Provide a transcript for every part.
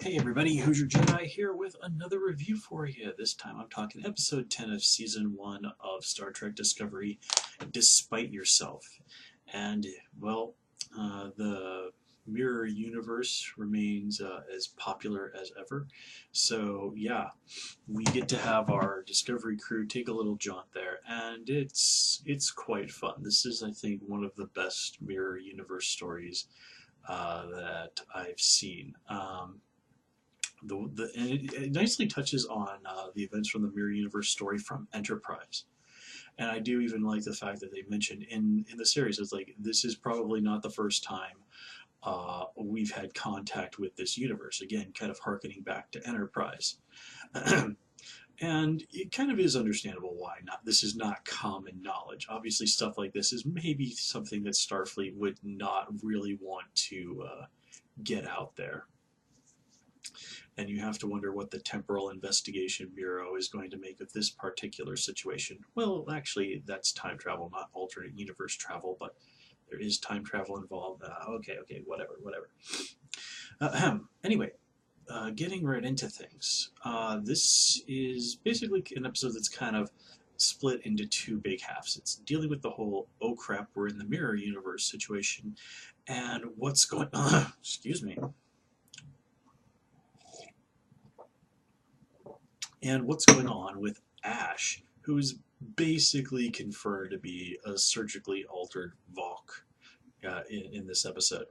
Hey everybody, Hoosier Jedi here with another review for you. This time I'm talking episode 10 of season 1 of Star Trek Discovery, Despite Yourself. And, well, the mirror universe remains as popular as ever. So, yeah, we get to have our Discovery crew take a little jaunt there, and it's quite fun. This is, I think, one of the best mirror universe stories that I've seen. And it nicely touches on the events from the Mirror Universe story from Enterprise. And I do even like the fact that they mentioned in the series, it's like, this is probably not the first time we've had contact with this universe. Again, kind of harkening back to Enterprise. And it kind of is understandable why not. This is not common knowledge. Obviously, stuff like this is maybe something that Starfleet would not really want to get out there. And you have to wonder what the Temporal Investigation Bureau is going to make of this particular situation. Well, actually, that's time travel, not alternate universe travel, but there is time travel involved. Okay, whatever. Anyway, getting right into things. This is basically an episode that's kind of split into two big halves. It's dealing with the whole, oh crap, we're in the mirror universe situation, and what's going on, excuse me, and what's going on with Ash, who's basically confirmed to be a surgically altered Valk in this episode.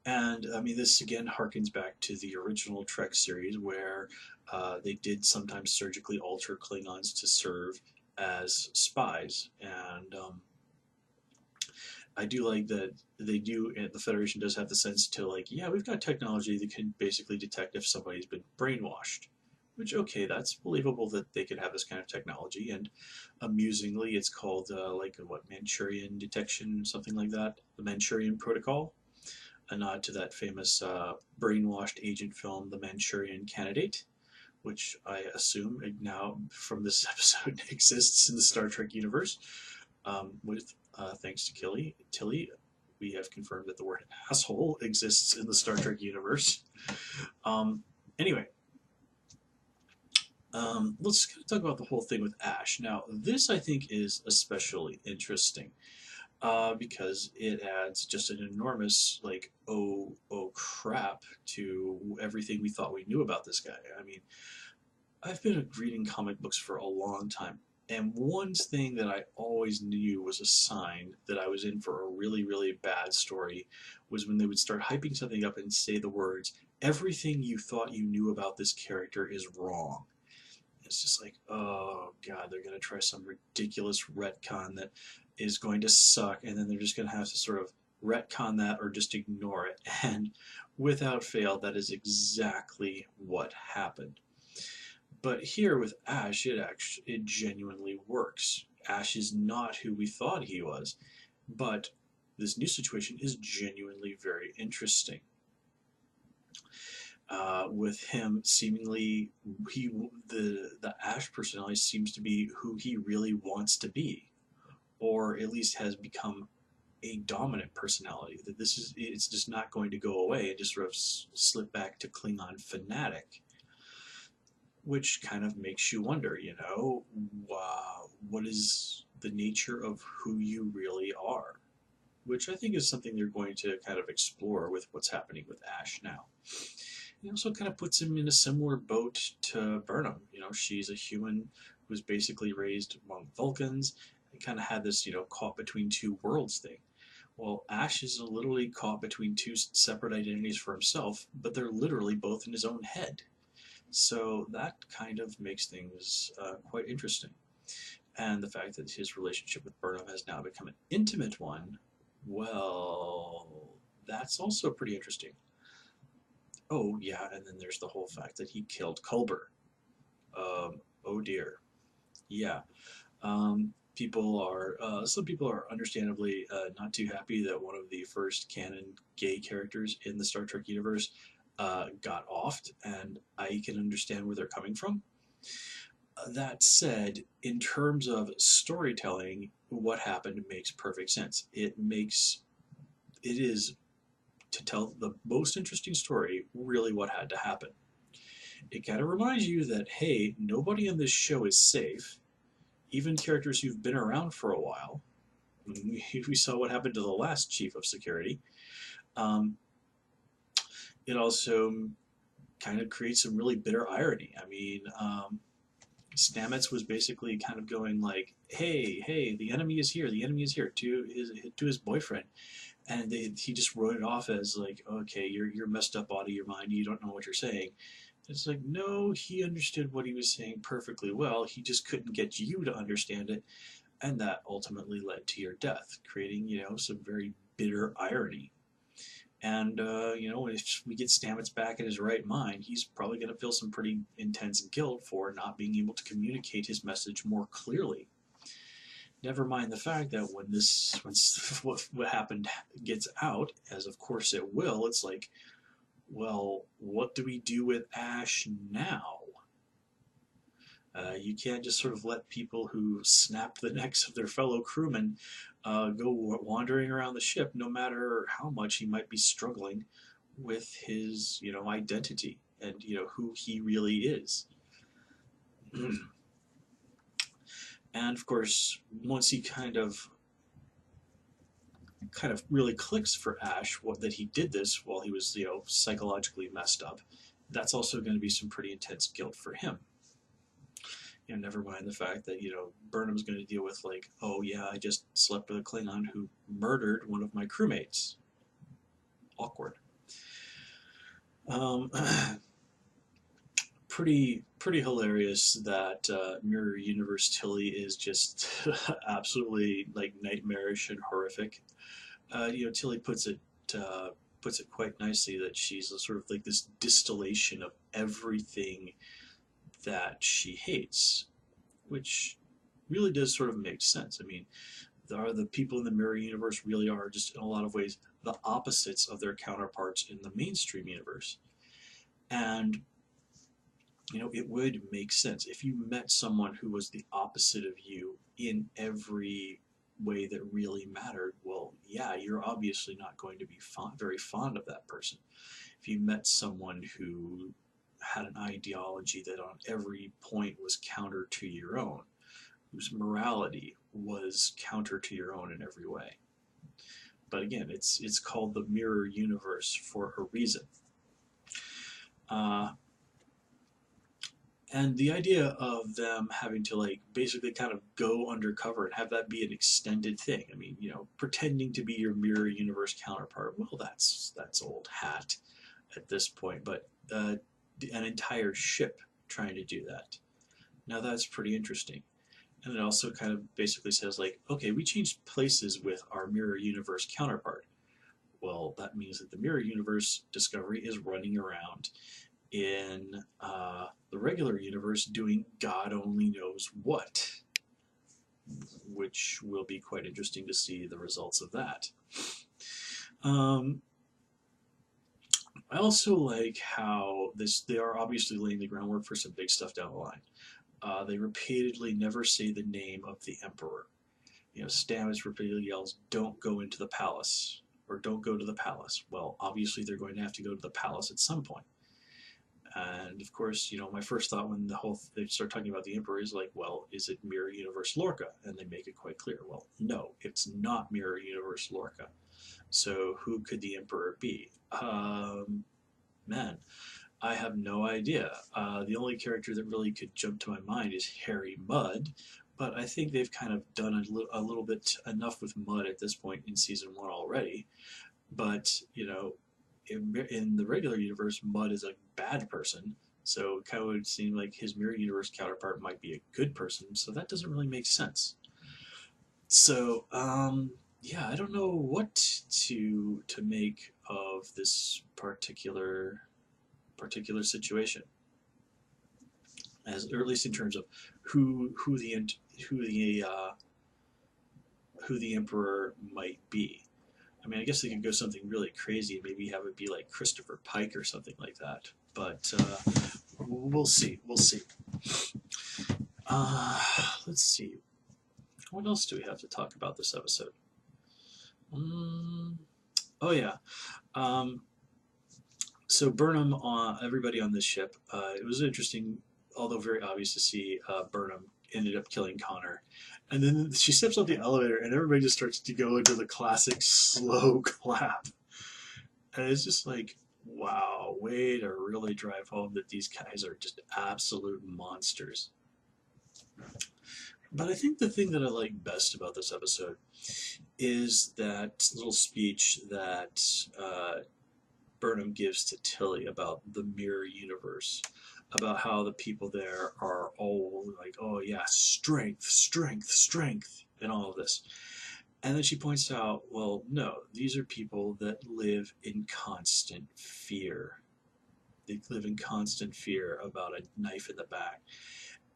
And I mean, this again harkens back to the original Trek series where they did sometimes surgically alter Klingons to serve as spies. And I do like that they do, and the Federation does have the sense to, like, yeah, we've got technology that can basically detect if somebody's been brainwashed. Which, okay, that's believable that they could have this kind of technology. And amusingly, it's called, Manchurian detection, something like that. The Manchurian Protocol, a nod to that famous brainwashed agent film, The Manchurian Candidate, which I assume now, from this episode, exists in the Star Trek universe. With thanks to Tilly, we have confirmed that the word asshole exists in the Star Trek universe. Anyway, let's talk about the whole thing with Ash. Now, this I think is especially interesting because it adds just an enormous, like, oh crap to everything we thought we knew about this guy. I mean, I've been reading comic books for a long time, and one thing that I always knew was a sign that I was in for a really, really bad story was when they would start hyping something up and say the words, everything you thought you knew about this character is wrong. It's just like, oh god, they're going to try some ridiculous retcon that is going to suck, and then they're just going to have to sort of retcon that or just ignore it. And without fail, that is exactly what happened. But here with Ash, it genuinely works. Ash is not who we thought he was, but this new situation is genuinely very interesting. With him seemingly, the Ash personality seems to be who he really wants to be, or at least has become a dominant personality. That it's just not going to go away and just sort of slip back to Klingon fanatic, which kind of makes you wonder, what is the nature of who you really are? Which I think is something they're going to kind of explore with what's happening with Ash now. It also kind of puts him in a similar boat to Burnham. She's a human who's basically raised among Vulcans and kind of had this, caught between two worlds thing. Well, Ash is literally caught between two separate identities for himself, but they're literally both in his own head. So that kind of makes things quite interesting. And the fact that his relationship with Burnham has now become an intimate one, well, that's also pretty interesting. Oh, yeah, and then there's the whole fact that he killed Culber. Oh dear. Yeah. Some people are understandably not too happy that one of the first canon gay characters in the Star Trek universe got offed, and I can understand where they're coming from. That said, in terms of storytelling, what happened makes perfect sense. It is to tell the most interesting story, really what had to happen. It kind of reminds you that, hey, nobody in this show is safe, even characters who've been around for a while. We saw what happened to the last chief of security. Um, it also kind of creates some really bitter irony. I mean, Stamets was basically kind of going like, "Hey, hey, the enemy is here. The enemy is here," to his boyfriend, and he just wrote it off as like, "Okay, you're messed up out of your mind. You don't know what you're saying." It's like, no, he understood what he was saying perfectly well. He just couldn't get you to understand it, and that ultimately led to your death, creating some very bitter irony. And if we get Stamets back in his right mind, he's probably going to feel some pretty intense guilt for not being able to communicate his message more clearly. Never mind the fact that when what happened gets out, as of course it will, it's like, well, what do we do with Ash now? You can't just sort of let people who snap the necks of their fellow crewmen go wandering around the ship, no matter how much he might be struggling with his, identity and who he really is. And of course, once he kind of really clicks for Ash that he did this while he was psychologically messed up, that's also going to be some pretty intense guilt for him. Never mind the fact that Burnham's going to deal with like, oh yeah, I just slept with a Klingon who murdered one of my crewmates. Awkward. Pretty hilarious that Mirror Universe Tilly is just absolutely like nightmarish and horrific. Tilly puts it quite nicely that she's sort of like this distillation of everything that she hates, which really does sort of make sense. I mean, the people in the Mirror Universe really are just in a lot of ways the opposites of their counterparts in the mainstream universe. And it would make sense if you met someone who was the opposite of you in every way that really mattered. Well, yeah, you're obviously not going to be very fond of that person. If you met someone who had an ideology that on every point was counter to your own, whose morality was counter to your own in every way. But again, it's called the Mirror Universe for a reason. And the idea of them having to like basically kind of go undercover and have that be an extended thing. I mean, pretending to be your Mirror Universe counterpart. Well, that's old hat at this point. But an entire ship trying to do that. Now that's pretty interesting. And it also kind of basically says like, okay, we changed places with our Mirror Universe counterpart. Well, that means that the Mirror Universe Discovery is running around in the regular universe doing God only knows what, which will be quite interesting to see the results of that. I also like how they are obviously laying the groundwork for some big stuff down the line. They repeatedly never say the name of the Emperor. Stamets repeatedly yells, "Don't go into the palace," or "Don't go to the palace." Well, obviously they're going to have to go to the palace at some point. And of course, my first thought when they start talking about the Emperor is like, well, is it Mirror Universe Lorca? And they make it quite clear. Well, no, it's not Mirror Universe Lorca. So who could the Emperor be? Man, I have no idea. The only character that really could jump to my mind is Harry Mudd, but I think they've kind of done a little bit enough with Mudd at this point in season 1 already. But in the regular universe, Mudd is a bad person, so it kind of would seem like his Mirror Universe counterpart might be a good person, so that doesn't really make sense. So, yeah, I don't know what to make of this particular situation, or at least in terms of who the Emperor might be. I mean, I guess they could go something really crazy, maybe have it be like Christopher Pike or something like that. But we'll see. Let's see. What else do we have to talk about this episode? Oh yeah. Um, so Burnham, everybody on this ship, it was interesting, although very obvious to see Burnham ended up killing Connor. And then she steps off the elevator, and everybody just starts to go into the classic slow clap. And it's just like, wow, way to really drive home that these guys are just absolute monsters. But I think the thing that I like best about this episode is that little speech that Burnham gives to Tilly about the mirror universe, about how the people there are all like, oh yeah, strength, strength, strength, and all of this. And then she points out, well, no, these are people that live in constant fear. They live in constant fear about a knife in the back.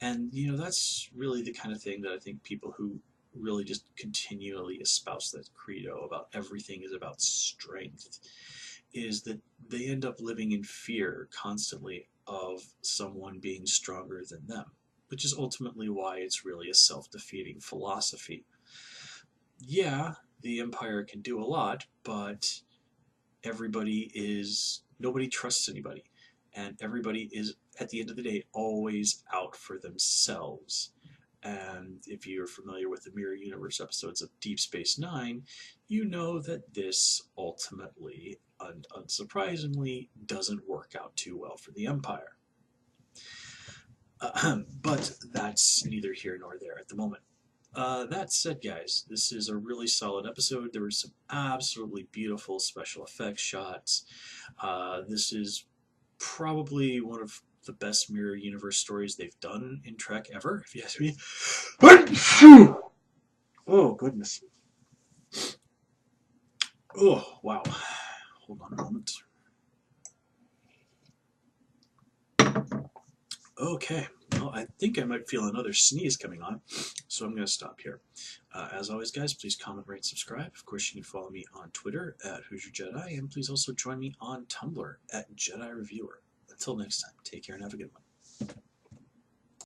And, that's really the kind of thing that I think people who really just continually espouse that credo about everything is about strength is that they end up living in fear constantly of someone being stronger than them, which is ultimately why it's really a self-defeating philosophy. Yeah, the Empire can do a lot, but nobody trusts anybody, and everybody is, at the end of the day, always out for themselves. And if you're familiar with the Mirror Universe episodes of Deep Space Nine, you know that this ultimately, unsurprisingly, doesn't work out too well for the Empire. But that's neither here nor there at the moment. That said, guys, this is a really solid episode. There were some absolutely beautiful special effects shots. This is probably one of the best Mirror Universe stories they've done in Trek ever, if you ask me. Oh, goodness. Oh, wow. Hold on a moment. Okay. Well, I think I might feel another sneeze coming on, so I'm going to stop here. As always, guys, please comment, rate, subscribe. Of course, you can follow me on Twitter at Hoosier Jedi, and please also join me on Tumblr at Jedi Reviewer. Until next time, take care and have a good one.